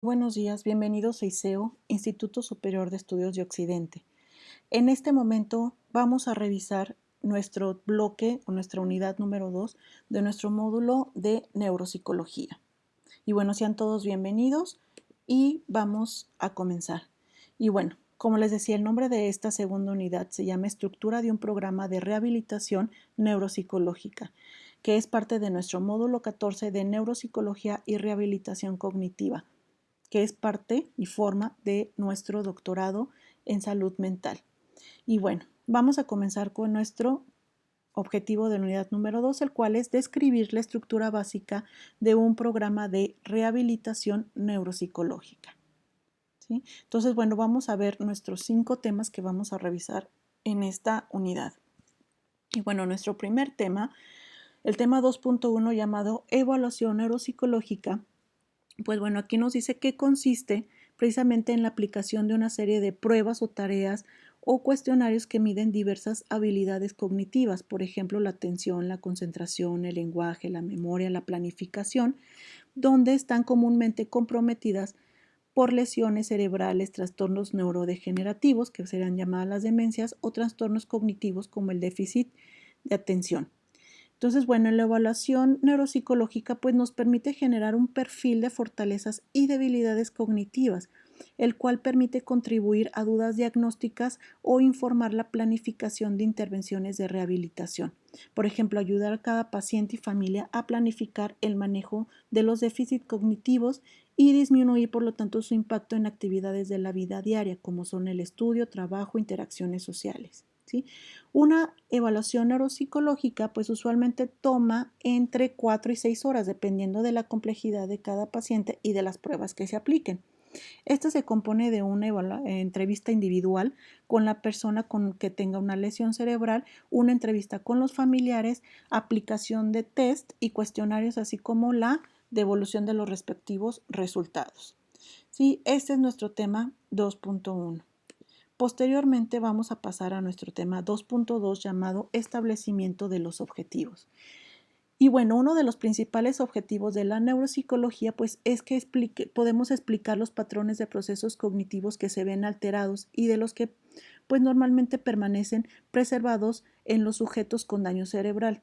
Buenos días, bienvenidos a ISEO, Instituto Superior de Estudios de Occidente. En este momento vamos a revisar nuestro bloque o nuestra unidad número 2 de nuestro módulo de neuropsicología. Y bueno, sean todos bienvenidos y vamos a comenzar. Y bueno, como les decía, el nombre de esta segunda unidad se llama Estructura de un programa de rehabilitación neuropsicológica, que es parte de nuestro módulo 14 de Neuropsicología y Rehabilitación Cognitiva, que es parte y forma de nuestro doctorado en salud mental. Y bueno, vamos a comenzar con nuestro objetivo de la unidad número 2, el cual es describir la estructura básica de un programa de rehabilitación neuropsicológica. ¿Sí? Entonces, bueno, vamos a ver nuestros 5 temas que vamos a revisar en esta unidad. Y bueno, nuestro primer tema, el tema 2.1 llamado evaluación neuropsicológica, pues bueno, aquí nos dice que consiste precisamente en la aplicación de una serie de pruebas o tareas o cuestionarios que miden diversas habilidades cognitivas, por ejemplo, la atención, la concentración, el lenguaje, la memoria, la planificación, donde están comúnmente comprometidas por lesiones cerebrales, trastornos neurodegenerativos, que serán llamadas las demencias, o trastornos cognitivos como el déficit de atención. Entonces, bueno, en la evaluación neuropsicológica pues nos permite generar un perfil de fortalezas y debilidades cognitivas, el cual permite contribuir a dudas diagnósticas o informar la planificación de intervenciones de rehabilitación. Por ejemplo, ayudar a cada paciente y familia a planificar el manejo de los déficits cognitivos y disminuir, por lo tanto, su impacto en actividades de la vida diaria, como son el estudio, trabajo, interacciones sociales. ¿Sí? Una evaluación neuropsicológica pues usualmente toma entre 4 y 6 horas dependiendo de la complejidad de cada paciente y de las pruebas que se apliquen. Esta se compone de una entrevista individual con la persona con que tenga una lesión cerebral, una entrevista con los familiares, aplicación de test y cuestionarios, así como la devolución de los respectivos resultados. Sí, este es nuestro tema 2.1. Posteriormente vamos a pasar a nuestro tema 2.2 llamado establecimiento de los objetivos. Y bueno, uno de los principales objetivos de la neuropsicología pues es que podemos explicar los patrones de procesos cognitivos que se ven alterados y de los que pues normalmente permanecen preservados en los sujetos con daño cerebral.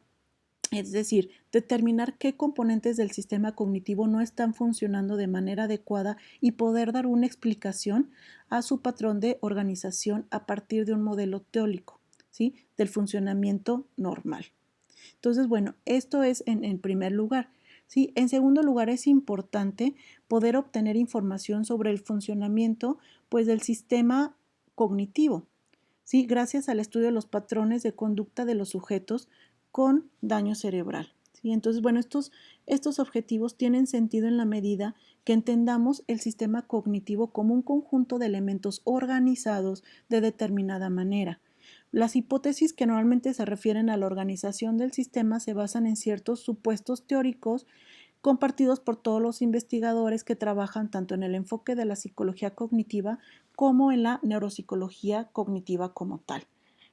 Es decir, determinar qué componentes del sistema cognitivo no están funcionando de manera adecuada y poder dar una explicación a su patrón de organización a partir de un modelo teórico, ¿sí? Del funcionamiento normal. Entonces, bueno, esto es en primer lugar. ¿Sí? En segundo lugar, es importante poder obtener información sobre el funcionamiento pues, del sistema cognitivo, ¿sí? Gracias al estudio de los patrones de conducta de los sujetos con daño cerebral. ¿Sí? Entonces, bueno, estos objetivos tienen sentido en la medida que entendamos el sistema cognitivo como un conjunto de elementos organizados de determinada manera. Las hipótesis que normalmente se refieren a la organización del sistema se basan en ciertos supuestos teóricos compartidos por todos los investigadores que trabajan tanto en el enfoque de la psicología cognitiva como en la neuropsicología cognitiva como tal.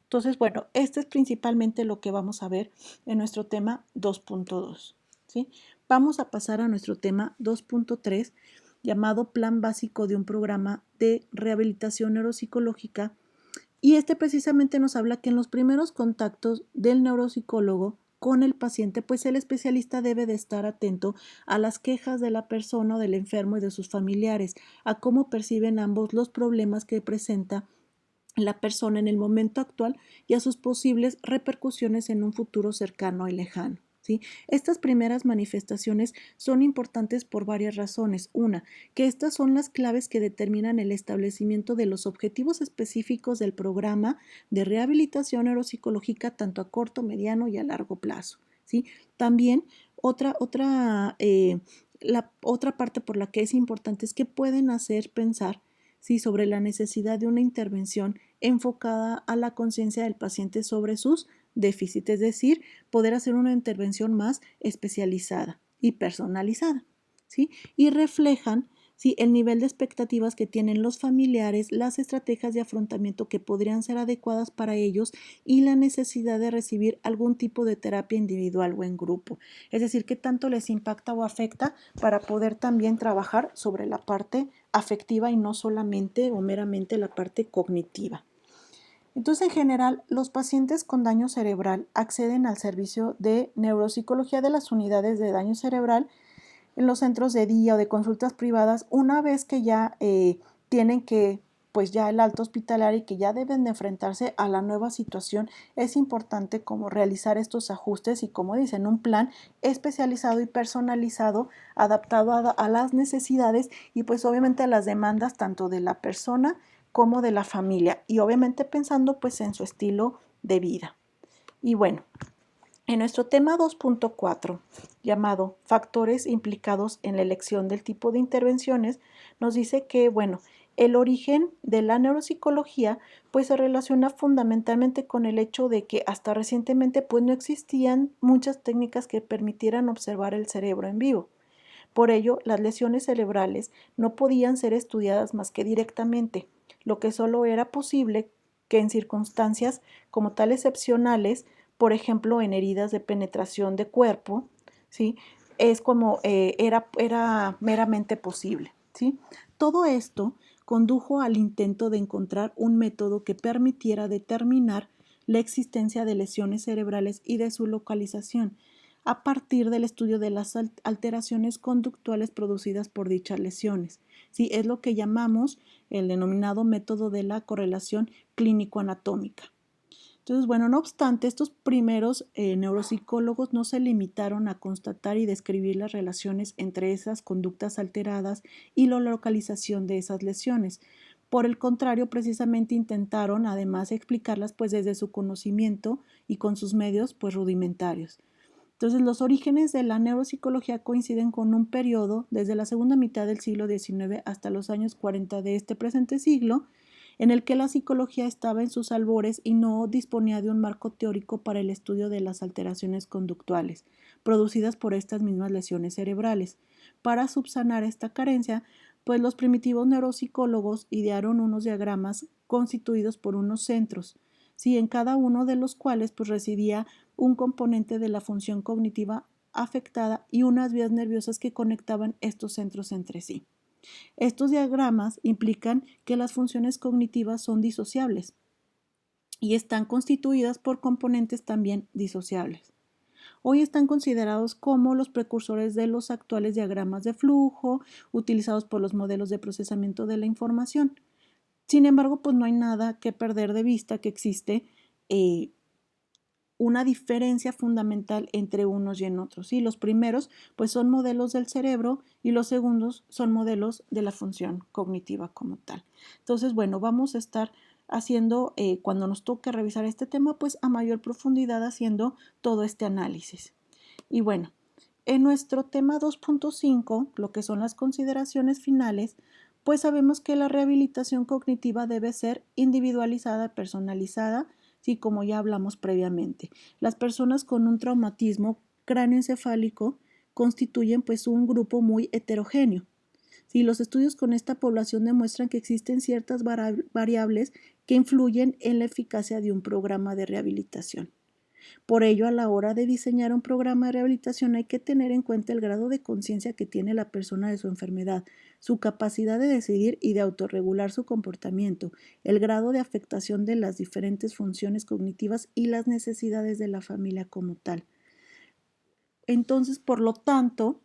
Entonces, bueno, este es principalmente lo que vamos a ver en nuestro tema 2.2. ¿Sí? Vamos a pasar a nuestro tema 2.3 llamado Plan Básico de un Programa de Rehabilitación Neuropsicológica, y este precisamente nos habla que en los primeros contactos del neuropsicólogo con el paciente, pues el especialista debe de estar atento a las quejas de la persona o del enfermo y de sus familiares, a cómo perciben ambos los problemas que presenta la persona en el momento actual y a sus posibles repercusiones en un futuro cercano y lejano. ¿Sí? Estas primeras manifestaciones son importantes por varias razones. Una, que estas son las claves que determinan el establecimiento de los objetivos específicos del programa de rehabilitación neuropsicológica tanto a corto, mediano y a largo plazo. ¿Sí? También la otra parte por la que es importante es que pueden hacer pensar, ¿sí?, sobre la necesidad de una intervención enfocada a la conciencia del paciente sobre sus déficits, es decir, poder hacer una intervención más especializada y personalizada, ¿sí? Y reflejan, ¿sí? El nivel de expectativas que tienen los familiares, las estrategias de afrontamiento que podrían ser adecuadas para ellos y la necesidad de recibir algún tipo de terapia individual o en grupo. Es decir, qué tanto les impacta o afecta para poder también trabajar sobre la parte afectiva y no solamente o meramente la parte cognitiva. Entonces, en general, los pacientes con daño cerebral acceden al servicio de neuropsicología de las unidades de daño cerebral en los centros de día o de consultas privadas una vez que ya tienen que, pues ya el alta hospitalaria y que ya deben de enfrentarse a la nueva situación. Es importante como realizar estos ajustes y, como dicen, un plan especializado y personalizado, adaptado a las necesidades y pues obviamente a las demandas tanto de la persona como de la familia y obviamente pensando pues en su estilo de vida. Y bueno, en nuestro tema 2.4, llamado Factores implicados en la elección del tipo de intervenciones, nos dice que, bueno, el origen de la neuropsicología pues se relaciona fundamentalmente con el hecho de que hasta recientemente pues no existían muchas técnicas que permitieran observar el cerebro en vivo. Por ello, las lesiones cerebrales no podían ser estudiadas más que directamente, lo que solo era posible que en circunstancias como tal excepcionales, por ejemplo en heridas de penetración de cuerpo, ¿sí? Es como era meramente posible, ¿sí? Todo esto condujo al intento de encontrar un método que permitiera determinar la existencia de lesiones cerebrales y de su localización, a partir del estudio de las alteraciones conductuales producidas por dichas lesiones. Sí, es lo que llamamos el denominado método de la correlación clínico-anatómica. Entonces, bueno, no obstante, estos primeros neuropsicólogos no se limitaron a constatar y describir las relaciones entre esas conductas alteradas y la localización de esas lesiones. Por el contrario, precisamente intentaron además explicarlas pues desde su conocimiento y con sus medios pues rudimentarios. Entonces, los orígenes de la neuropsicología coinciden con un periodo desde la segunda mitad del siglo XIX hasta los años 40 de este presente siglo, en el que la psicología estaba en sus albores y no disponía de un marco teórico para el estudio de las alteraciones conductuales producidas por estas mismas lesiones cerebrales. Para subsanar esta carencia, pues los primitivos neuropsicólogos idearon unos diagramas constituidos por unos centros, sí, en cada uno de los cuales pues residía un componente de la función cognitiva afectada y unas vías nerviosas que conectaban estos centros entre sí. Estos diagramas implican que las funciones cognitivas son disociables y están constituidas por componentes también disociables. Hoy están considerados como los precursores de los actuales diagramas de flujo utilizados por los modelos de procesamiento de la información. Sin embargo, pues no hay nada que perder de vista que existe una diferencia fundamental entre unos y en otros. ¿Sí? Los primeros pues son modelos del cerebro y los segundos son modelos de la función cognitiva como tal. Entonces, bueno, vamos a estar haciendo, cuando nos toque revisar este tema, pues a mayor profundidad haciendo todo este análisis. Y bueno, en nuestro tema 2.5, lo que son las consideraciones finales, pues sabemos que la rehabilitación cognitiva debe ser individualizada, personalizada, sí, como ya hablamos previamente. Las personas con un traumatismo cráneoencefálico constituyen pues un grupo muy heterogéneo. Sí, los estudios con esta población demuestran que existen ciertas variables que influyen en la eficacia de un programa de rehabilitación. Por ello, a la hora de diseñar un programa de rehabilitación hay que tener en cuenta el grado de conciencia que tiene la persona de su enfermedad, su capacidad de decidir y de autorregular su comportamiento, el grado de afectación de las diferentes funciones cognitivas y las necesidades de la familia como tal. Entonces, por lo tanto,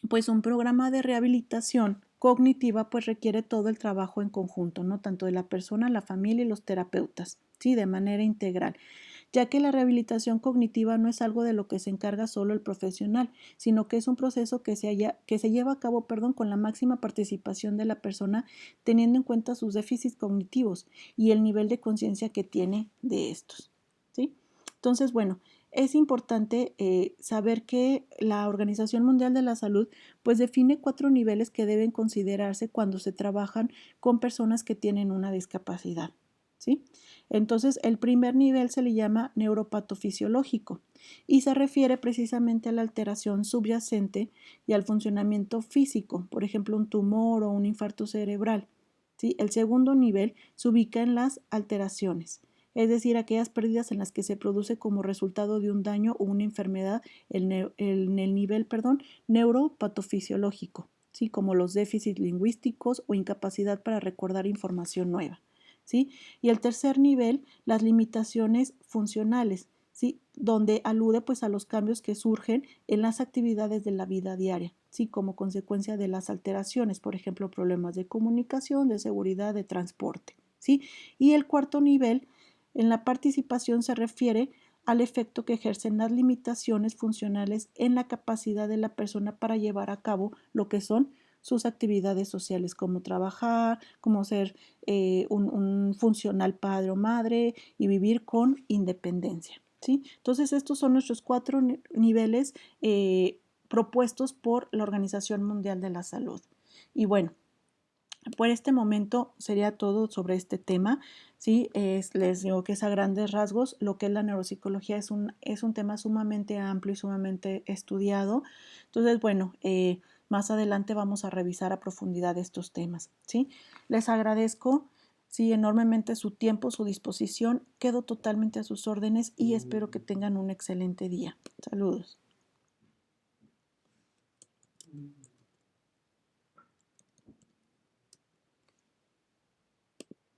pues un programa de rehabilitación cognitiva pues requiere todo el trabajo en conjunto, ¿no? Tanto de la persona, la familia y los terapeutas, ¿sí? De manera integral, ya que la rehabilitación cognitiva no es algo de lo que se encarga solo el profesional, sino que es un proceso que se lleva a cabo, con la máxima participación de la persona, teniendo en cuenta sus déficits cognitivos y el nivel de conciencia que tiene de estos, ¿sí? Entonces, bueno, es importante saber que la Organización Mundial de la Salud pues define 4 niveles que deben considerarse cuando se trabajan con personas que tienen una discapacidad. ¿sí? Entonces, el primer nivel se le llama neuropatofisiológico y se refiere precisamente a la alteración subyacente y al funcionamiento físico, por ejemplo, un tumor o un infarto cerebral, ¿sí? El segundo nivel se ubica en las alteraciones, es decir, aquellas pérdidas en las que se produce como resultado de un daño o una enfermedad en el nivel, neuropatofisiológico, ¿sí? Como los déficits lingüísticos o incapacidad para recordar información nueva, ¿sí? Y el tercer nivel, las limitaciones funcionales, ¿sí? Donde alude pues a los cambios que surgen en las actividades de la vida diaria, ¿sí? Como consecuencia de las alteraciones, por ejemplo, problemas de comunicación, de seguridad, de transporte, ¿sí? Y el cuarto nivel, en la participación se refiere al efecto que ejercen las limitaciones funcionales en la capacidad de la persona para llevar a cabo lo que son sus actividades sociales, como trabajar, como ser un funcional padre o madre y vivir con independencia, ¿sí? Entonces, estos son nuestros 4 niveles propuestos por la Organización Mundial de la Salud. Y bueno, por este momento sería todo sobre este tema. ¿Sí? Les digo que es a grandes rasgos. Lo que es la neuropsicología es un tema sumamente amplio y sumamente estudiado. Entonces, bueno, más adelante vamos a revisar a profundidad estos temas. ¿Sí? Les agradezco, sí, enormemente su tiempo, su disposición. Quedo totalmente a sus órdenes y espero que tengan un excelente día. Saludos.